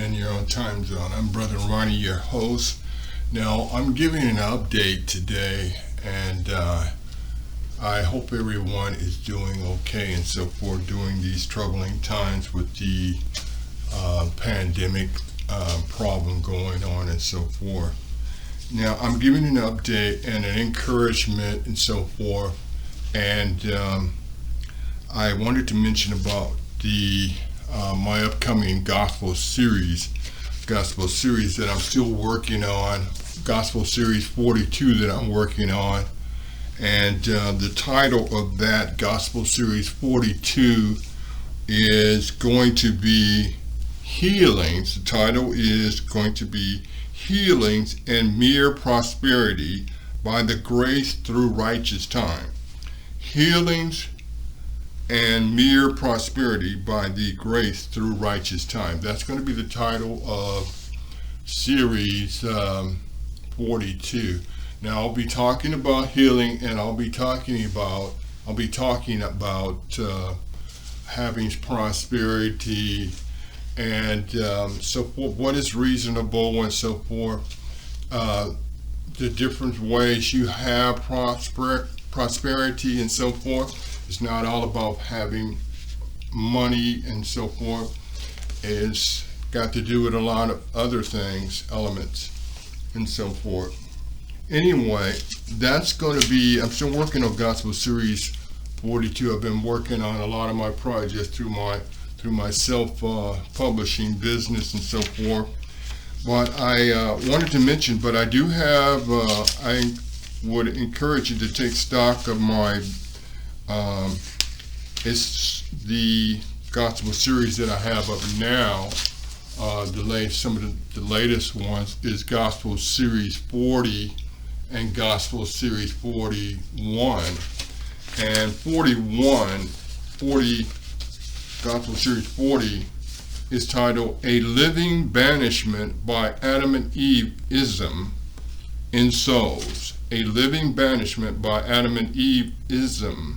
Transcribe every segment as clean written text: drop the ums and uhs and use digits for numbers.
in your own time zone. I'm Brother Ronnie, your host. Now, I'm giving an update today, and I hope everyone is doing okay and so forth during these troubling times with the pandemic problem going on and so forth. Now, I'm giving an update and an encouragement and so forth, and I wanted to mention about the my upcoming gospel series that I'm still working on, gospel series 42 that I'm working on, and the title of that gospel series 42 is going to be Healings. The title is going to be Healings and Mere Prosperity by the Grace Through Righteous Time. Healings and Mere Prosperity by the Grace Through Righteous Time. That's going to be the title of series 42. Now I'll be talking about healing, and I'll be talking about having prosperity and so forth, what is reasonable and so forth, the different ways you have prosperity and so forth. It's not all about having money and so forth. It's got to do with a lot of other things, elements, and so forth. Anyway, that's going to be, I'm still working on Gospel Series 42. I've been working on a lot of my projects through my self-publishing business and so forth. But I wanted to mention, but I do have, I would encourage you to take stock of my it's the gospel series that I have up now. Some of the latest ones is Gospel Series 40 and Gospel Series 41. And Gospel Series 40 is titled A Living Banishment by Adam and Eve-ism in Souls. A Living Banishment by Adam and Eve-ism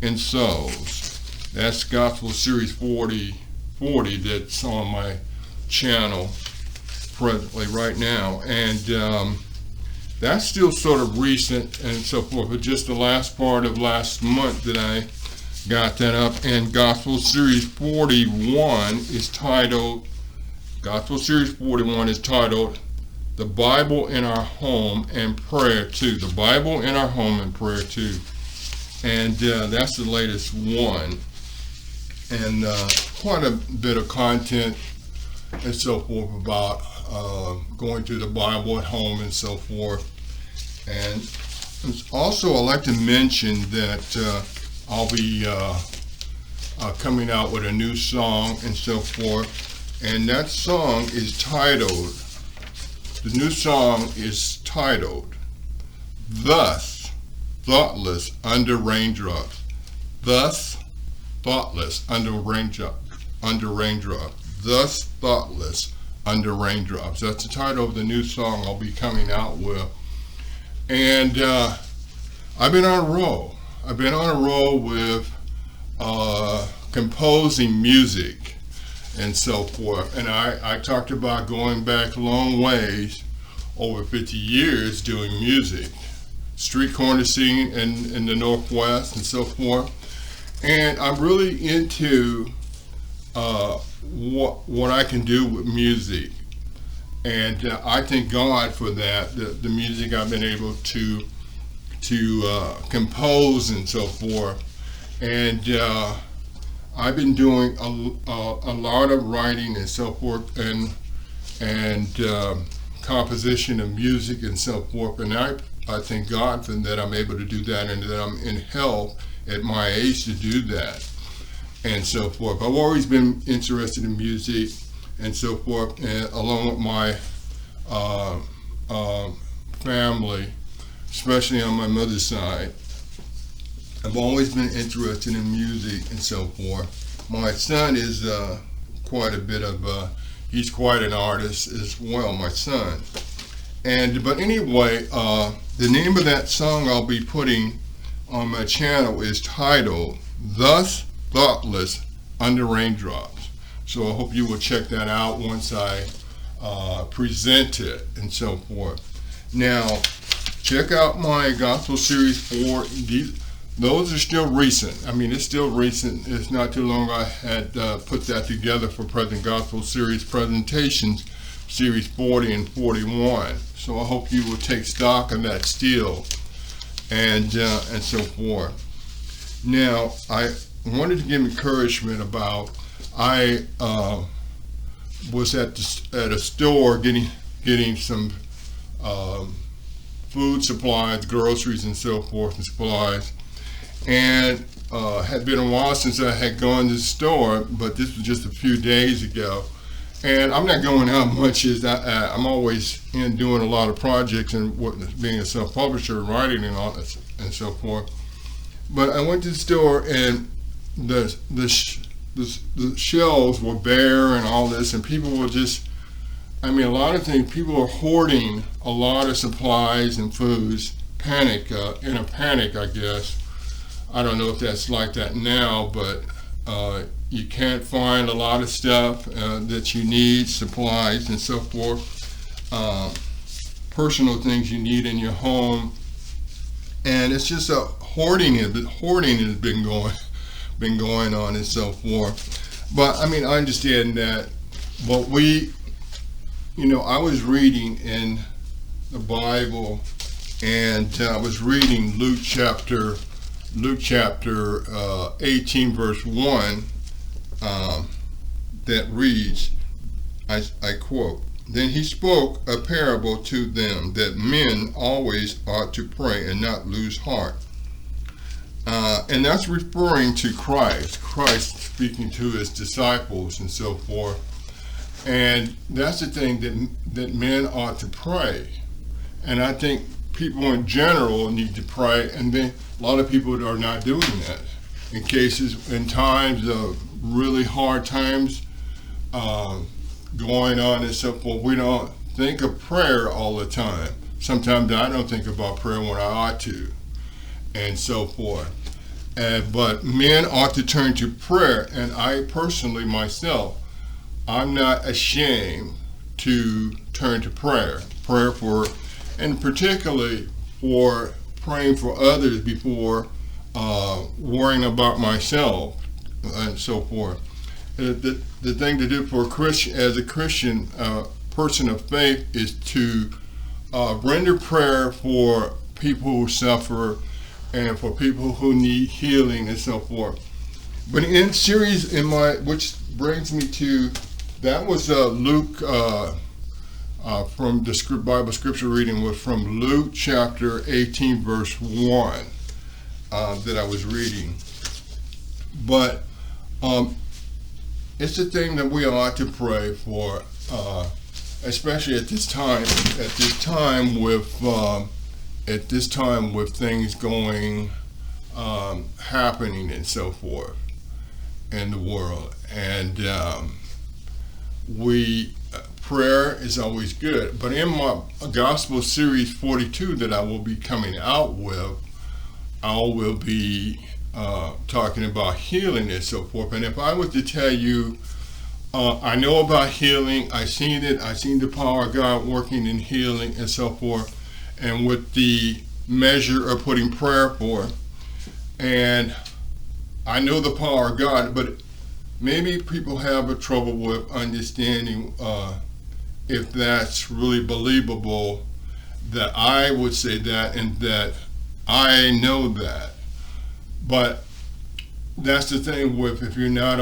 in Souls. That's Gospel Series 40 that's on my channel presently right now, and that's still sort of recent and so forth, but just the last part of last month that I got that up. And Gospel Series 41 is titled The Bible in Our Home and Prayer Too. The Bible in Our Home and Prayer Too. And that's the latest one. And quite a bit of content and so forth about going through the Bible at home and so forth. And also I'd like to mention that I'll be coming out with a new song and so forth. And that song is titled, the new song is titled, Thus Thoughtless Under Raindrops. Thus Thoughtless Under Raindrops. Thus Thoughtless Under Raindrops. That's the title of the new song I'll be coming out with. And I've been on a roll. I've been on a roll with composing music and so forth. And I talked about going back a long ways, over 50 years doing music. Street corner scene in the Northwest and so forth. And I'm really into what I can do with music. And I thank God for that, the music I've been able to compose and so forth. And I've been doing a lot of writing and so forth, and composition of music and so forth. And I thank God for that I'm able to do that, and that I'm in health at my age to do that and so forth. I've always been interested in music and so forth, and along with my family, especially on my mother's side. I've always been interested in music and so forth. My son is quite a bit of, he's quite an artist as well, my son. But anyway, the name of that song I'll be putting on my channel is titled Thus Thoughtless Under Raindrops. So I hope you will check that out once I present it and so forth. Now, check out my Gospel Series 4. Those are still recent. I mean, it's still recent. It's not too long I had put that together for Present Gospel Series presentations, Series 40 and 41. So I hope you will take stock of that still, and so forth. Now, I wanted to give encouragement about, I was at a store getting some food supplies, groceries and so forth, and supplies, and had been a while since I had gone to the store, but this was just a few days ago. And I'm not going out much, as I'm always in doing a lot of projects and being a self-publisher, writing and all that and so forth. But I went to the store, and the shelves were bare and all this, and people were just, I mean, a lot of things, people are hoarding a lot of supplies and foods, in a panic, I guess. I don't know if that's like that now, but you can't find a lot of stuff that you need, supplies and so forth, personal things you need in your home, and it's just hoarding has been going on and so forth. But I mean, I understand that. But I was reading in the Bible, and I was reading Luke chapter 18, verse 1, that reads, I quote, "Then he spoke a parable to them that men always ought to pray and not lose heart." And that's referring to Christ speaking to his disciples and so forth. And that's the thing, that men ought to pray. And I think people in general need to pray, and then a lot of people are not doing that. In times of really hard times going on and so forth, we don't think of prayer all the time. Sometimes I don't think about prayer when I ought to, and so forth. But men ought to turn to prayer, and I personally, myself, I'm not ashamed to turn to prayer for, and particularly for praying for others before worrying about myself and so forth. The thing to do for a Christian, as a Christian person of faith, is to render prayer for people who suffer and for people who need healing and so forth. But in series, which brings me to, that was Luke, from the Bible scripture reading was from Luke chapter 18, verse 1, that I was reading. But it's the thing that we ought to pray for, especially at this time with things going, happening and so forth in the world. And prayer is always good. But in my Gospel Series 42 that I will be coming out with, I will be talking about healing and so forth. And if I was to tell you, I know about healing, I've seen it, I've seen the power of God working in healing and so forth, and with the measure of putting prayer for, and I know the power of God, but maybe people have a trouble with understanding if that's really believable, that I would say that, and that I know that. But that's the thing with, if you're not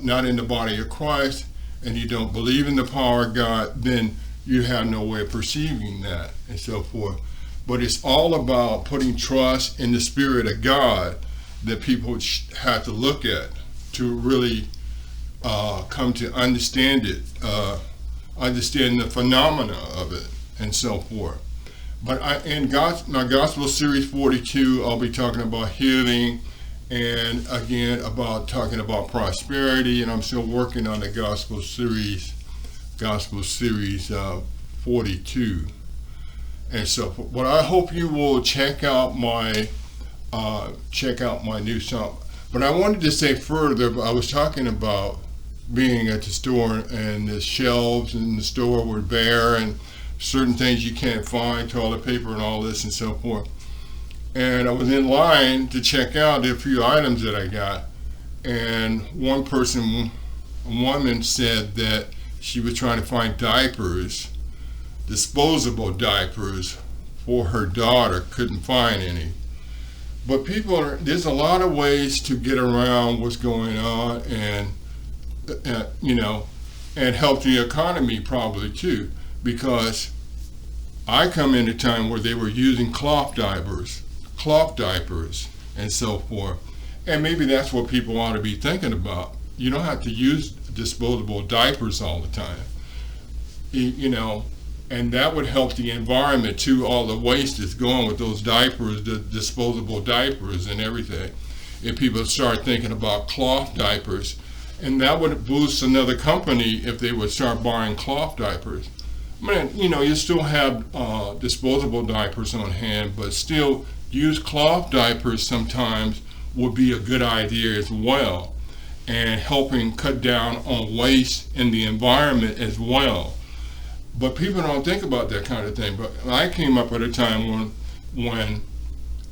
not in the body of Christ and you don't believe in the power of God, then you have no way of perceiving that and so forth. But it's all about putting trust in the Spirit of God that people have to look at to really come to understand it, understand the phenomena of it and so forth. But in my Gospel Series 42, I'll be talking about healing, and again talking about prosperity, and I'm still working on the Gospel Series 42. And so, but I hope you will check out my new song. But I wanted to say further, I was talking about being at the store and the shelves in the store were bare and certain things you can't find, toilet paper and all this and so forth. And I was in line to check out a few items that I got. And one person, a woman, said that she was trying to find diapers, disposable diapers for her daughter, couldn't find any. But there's a lot of ways to get around what's going on and, and help the economy probably too, because I come in a time where they were using cloth diapers and so forth. And maybe that's what people ought to be thinking about. You don't have to use disposable diapers all the time, and that would help the environment too. All the waste is going with those diapers, the disposable diapers and everything. If people start thinking about cloth diapers, and that would boost another company if they would start buying cloth diapers. I mean, you still have disposable diapers on hand, but still use cloth diapers sometimes would be a good idea as well, and helping cut down on waste in the environment as well. But people don't think about that kind of thing. But I came up at a time when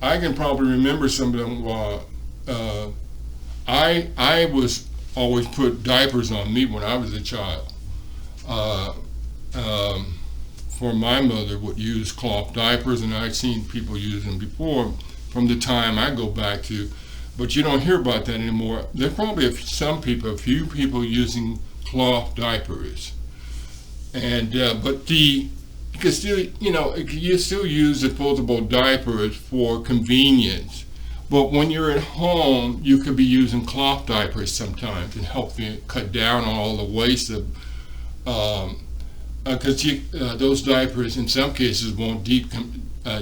I can probably remember some of them. I was always put diapers on me when I was a child. For my mother would use cloth diapers, and I'd seen people use them before from the time I go back to. But you don't hear about that anymore. There are probably a few people using cloth diapers, and but you can still, you still use disposable diapers for convenience. But when you're at home, you could be using cloth diapers sometimes and help you cut down on all the waste of, because those diapers in some cases won't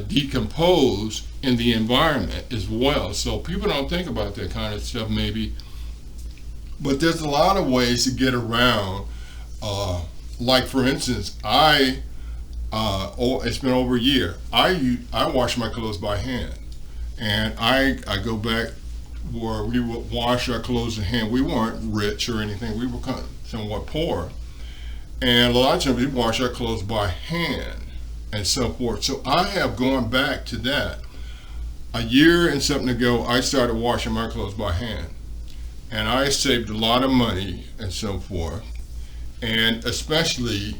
decompose in the environment as well. So people don't think about that kind of stuff maybe. But there's a lot of ways to get around. Like for instance, it's been over a year. I wash my clothes by hand, and I go back where we would wash our clothes in hand. We weren't rich or anything. We were kind of somewhat poor, and a lot of times we wash our clothes by hand and so forth. So I have gone back to that. A year and something ago, I started washing my clothes by hand, and I saved a lot of money and so forth. And especially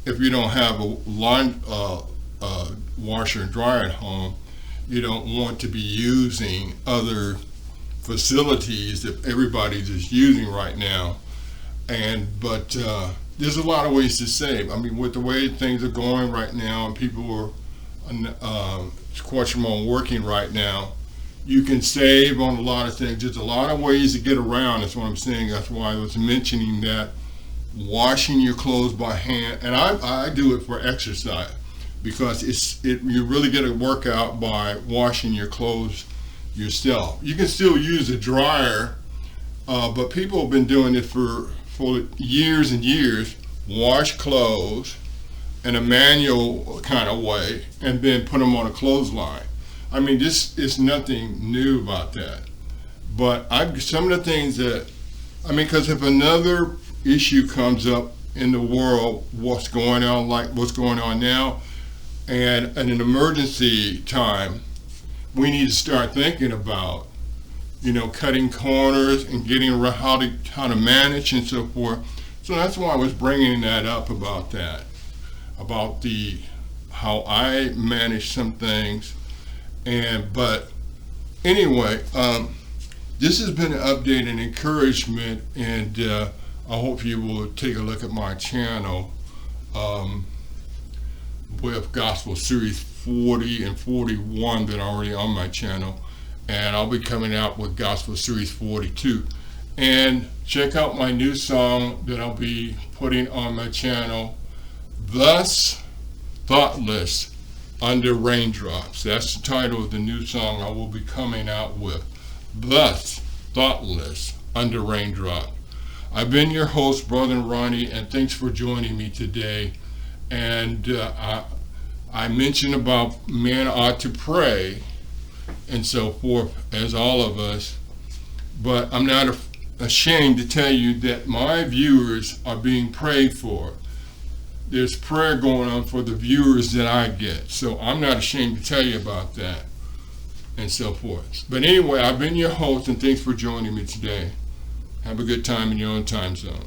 if you don't have a line washer and dryer at home, you don't want to be using other facilities that everybody's just using right now. But there's a lot of ways to save. I mean, with the way things are going right now, and people are question on working right now, you can save on a lot of things. There's a lot of ways to get around. That's what I'm saying. That's why I was mentioning that washing your clothes by hand, and I do it for exercise, because you really get a workout by washing your clothes yourself. You can still use a dryer, but people have been doing it for years and years. Wash clothes in a manual kind of way and then put them on a clothesline. I mean, this is nothing new about that. But some of the things because if another issue comes up in the world, what's going on now, and in an emergency time, we need to start thinking about, cutting corners and getting around how to manage and so forth. So that's why I was bringing that up about how I manage some things. But anyway, this has been an update and encouragement, and I hope you will take a look at my channel with Gospel Series 40 and 41 that are already on my channel, and I'll be coming out with Gospel Series 42. And check out my new song that I'll be putting on my channel, Thus Thoughtless Under Raindrops. That's the title of the new song I will be coming out with, Thus Thoughtless Under Raindrops. I've been your host, Brother Ronnie, and thanks for joining me today. And I mentioned about men ought to pray and so forth, as all of us. but I'm not ashamed to tell you that my viewers are being prayed for. There's prayer going on for the viewers that I get. So I'm not ashamed to tell you about that and so forth. But anyway, I've been your host, and thanks for joining me today. Have a good time in your own time zone.